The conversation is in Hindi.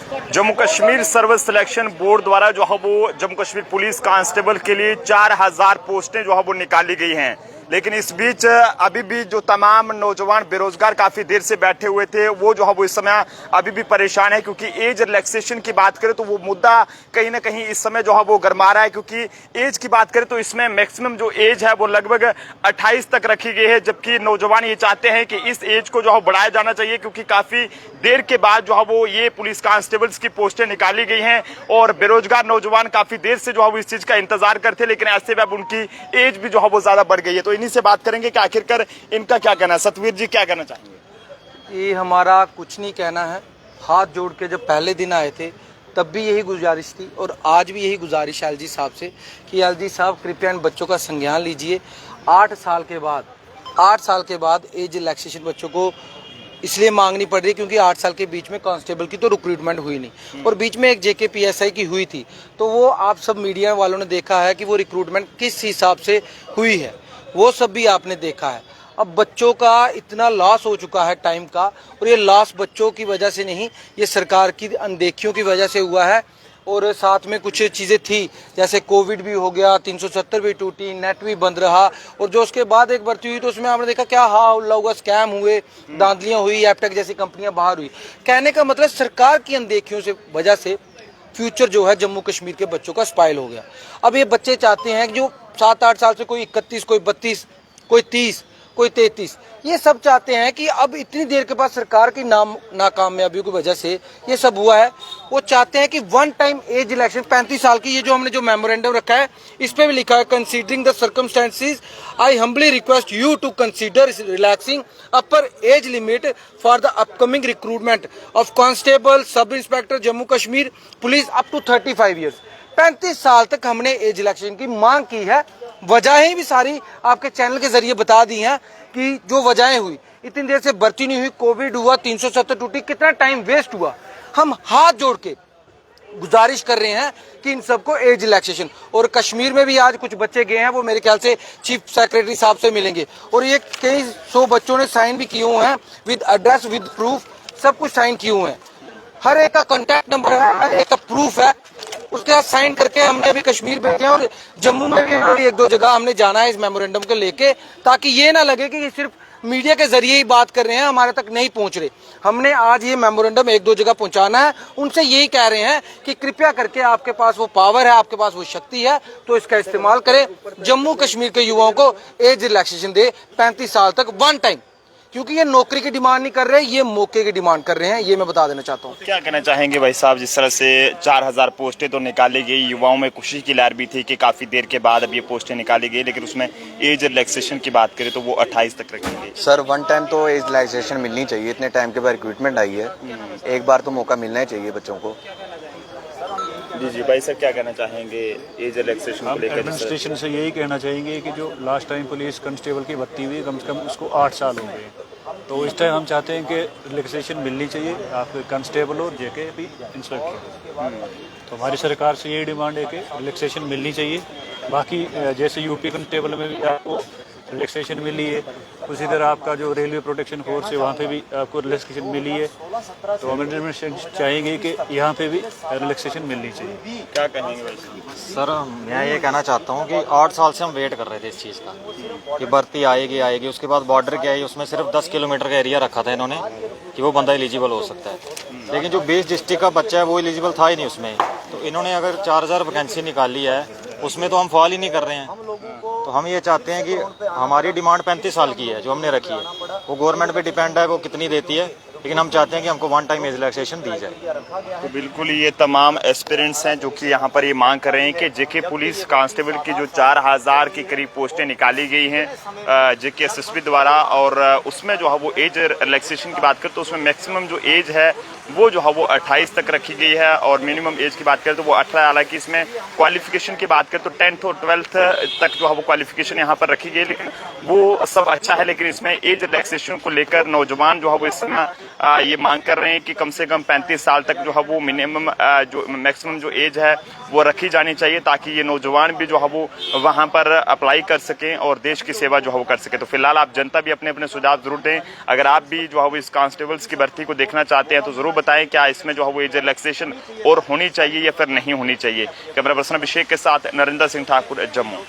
Jammu Kashmir service selection board द्वारा जो है वो जम्मू कश्मीर पुलिस कांस्टेबल के लिए 4000 पोस्टें जो है वो निकाली गई हैं। लेकिन इस बीच अभी भी जो तमाम नौजवान बेरोजगार काफी देर से बैठे हुए थे वो जो है वो इस समय अभी भी परेशान है, क्योंकि एज रिलैक्सेशन की बात करें तो वो मुद्दा कहीं ना कहीं इस समय जो है वो गरमा रहा है। क्योंकि एज की बात करें तो इसमें मैक्सिमम जो एज है वो लगभग 28 तक रखी गई है, जबकि नौजवान ये चाहते हैं कि इस एज को जो है बढ़ाया जाना चाहिए, क्योंकि काफी देर के बाद जो है वो ये पुलिस कांस्टेबल्स की पोस्टें निकाली गई हैं और बेरोजगार नौजवान काफी देर से जो है वो इस चीज का इंतजार करते, लेकिन ऐसे में अब उनकी एज भी जो है वो ज्यादा बढ़ गई है। तो इन्हीं से बात करेंगे कि आखिरकार इनका क्या कहना है। सतवीर जी, क्या कहना चाहेंगे? ये हमारा कुछ नहीं कहना है। हाथ जोड़ के जब पहले दिन आए थे तब भी यही गुजारिश थी और आज भी यही गुजारिश है एलजी साहब से कि एलजी साहब कृपया इन बच्चों का संज्ञान लीजिए। 8 साल के बाद एज रिलैक्सेशन बच्चों को इसलिए मांगनी पड़ रही है क्योंकि 8 साल के बीच में कांस्टेबल की तो रिक्रूटमेंट हुई नहीं और बीच में एक जेके पीएसआई की हुई थी। तो वो आप सब मीडिया वालों ने देखा है कि वो रिक्रूटमेंट किस हिसाब से हुई है, वो सब भी आपने देखा है। अब बच्चों का इतना लॉस हो चुका है टाइम का, और ये लॉस बच्चों की वजह से नहीं, ये सरकार की अनदेखियों की वजह से हुआ है। और साथ में कुछ चीज़ें थी जैसे कोविड भी हो गया, 370 भी टूटी, नेट भी बंद रहा, और जो उसके बाद एक भर्ती हुई तो उसमें आपने देखा क्या हल्ला हुआ, स्कैम हुए, धांधलियाँ हुई, एपटेक जैसी कंपनियां बाहर हुई। कहने का मतलब सरकार की अनदेखियों से वजह से फ्यूचर जो है जम्मू कश्मीर के बच्चों का स्पाइल हो गया। अब ये बच्चे चाहते हैं कि जो 7-8 साल से कोई 31, कोई 32, कोई 30, कोई 33, ये सब चाहते हैं कि अब इतनी देर के बाद सरकार की नाकामयाबियों की वजह से ये सब हुआ है। वो चाहते हैं कि वन टाइम एज इलेक्शन 35 साल की, ये जो हमने जो मेमोरेंडम रखा है इस पे भी लिखा है, considering the circumstances I humbly request you to consider relaxing upper age limit for the upcoming recruitment of constable sub inspector Jammu Kashmir police up to 35 years. 35 साल तक हमने एज इलेक्शन की मांग की है। वजहें भी सारी आपके चैनल के जरिए बता दी हैं कि जो वजहें हुई, इतनी देर से भर्ती नहीं हुई, कोविड हुआ, 370 टूटी, कितना टाइम वेस्ट हुआ। हम हाथ जोड़ के गुजारिश कर रहे हैं कि इन सबको एज रिलैक्सेशन, और कश्मीर में भी आज कुछ बच्चे गए हैं, वो मेरे ख्याल से चीफ सेक्रेटरी साहब से मिलेंगे, और ये कई 100 बच्चों ने साइन भी किए हुए हैं विद एड्रेस विद प्रूफ, सब कुछ साइन किए हुए हैं। हर एक का कॉन्टैक्ट नंबर है, हर एक का प्रूफ है, उसके साथ साइन करके हमने अभी कश्मीर भेजे हैं और जम्मू में भी 1-2 जगह हमने जाना है इस मेमोरेंडम को लेके, ताकि ये ना लगे कि सिर्फ मीडिया के जरिए ही बात कर रहे हैं, हमारे तक नहीं पहुंच रहे। हमने आज ये मेमोरेंडम 1-2 जगह पहुंचाना है, उनसे यही कह रहे हैं कि कृपया करके आपके पास वो पावर है, आपके पास वो शक्ति है, तो इसका इस्तेमाल करें। जम्मू कश्मीर के युवाओं को एज रिलैक्सेशन दे 35 साल तक वन टाइम, क्योंकि ये नौकरी की डिमांड नहीं कर रहे, ये मौके की डिमांड कर रहे हैं। ये मैं बता देना चाहता हूँ। क्या कहना चाहेंगे भाई साहब, जिस तरह से 4000 पोस्टें तो निकाली गई, युवाओं में खुशी की लहर भी थी कि काफी देर के बाद अब ये पोस्टें निकाली गई, लेकिन उसमें एज रिलैक्सेशन की बात करें तो वो 28 तक रखेंगे। सर वन टाइम तो एज रिलैक्सेशन मिलनी चाहिए, इतने टाइम के बाद रिक्रूटमेंट आई है, एक बार तो मौका मिलना ही चाहिए बच्चों को। जी भाई सर, क्या कहना चाहेंगे एज रिलैक्सेशन को लेकर? एडमिनिस्ट्रेशन से यही कहना चाहेंगे कि जो लास्ट टाइम पुलिस कांस्टेबल की भर्ती हुई कम से कम उसको 8 साल हो गए, तो इस टाइम हम चाहते हैं कि रिलैक्सेशन मिलनी चाहिए आपके कांस्टेबल और जेके भी इंस्पेक्टर। तो हमारी सरकार से यही डिमांड है कि रिलैक्सेशन मिलनी चाहिए। बाकी जैसे यूपी कांस्टेबल में भी आपको रिलैक्सेशन मिली है, उसी तरह आपका जो रेलवे प्रोटेक्शन फोर्स है वहाँ पे भी आपको रिलैक्सेशन मिली है, तो हम एडमिनिस्ट्रेशन चाहेंगे कि यहाँ पे भी रिलैक्सेशन मिलनी चाहिए। क्या कहेंगे भाई? सर मैं ये कहना चाहता हूँ कि 8 साल से हम वेट कर रहे थे इस चीज़ का कि भर्ती आएगी, उसके बाद बॉर्डर की आई, उसमें सिर्फ 10 किलोमीटर का एरिया रखा था इन्होंने कि वो बंदा एलिजिबल हो सकता है, लेकिन जो 20 डिस्ट्रिक्ट का बच्चा है वो एलिजिबल था ही नहीं उसमें। तो इन्होंने अगर 4000 वैकेंसी निकाली है उसमें तो हम फॉल ही नहीं कर रहे हैं। तो हम ये चाहते हैं कि हमारी डिमांड 35 साल की है जो हमने रखी है, वो गवर्नमेंट पे डिपेंड है वो कितनी देती है, लेकिन हम चाहते हैं कि हमको वन टाइम एज रिलैक्सेशन दी जाए। तो बिल्कुल ये तमाम एस्पिरेंट्स हैं जो कि यहाँ पर ये मांग कर रहे हैं कि जेके पुलिस कांस्टेबल की जो 4000 के करीब पोस्टें निकाली गई हैं जेके एसएसपी द्वारा, और उसमें जो है वो एज रिलैक्सेशन की बात करें तो उसमें मैक्सिमम जो एज है वो जो है वो 28 तक रखी गई है, और मिनिमम एज की बात करें तो वो 18। हालांकि इसमें क्वालिफिकेशन की बात करें तो 10th और 12th तक जो है वो क्वालिफिकेशन यहाँ पर रखी गई, लेकिन वो सब अच्छा है, लेकिन इसमें एज रिलैक्सेशन को लेकर नौजवान जो है वो इस समय ये मांग कर रहे हैं कि कम से कम 35 साल तक जो है वो मिनिमम जो मैक्सिमम जो एज है वो रखी जानी चाहिए, ताकि ये नौजवान भी जो है वो वहाँ पर अप्लाई कर सकें और देश की सेवा जो है वो कर सके। तो फिलहाल आप जनता भी अपने अपने सुझाव जरूर दें। अगर आप भी जो है वो इस कांस्टेबल्स की भर्ती को देखना चाहते हैं तो जरूर बताएं क्या इसमें जो है वो एज रिलैक्सेशन और होनी चाहिए या फिर नहीं होनी चाहिए। कैमरा पर्सन अभिषेक के साथ नरेंद्र सिंह ठाकुर, जम्मू।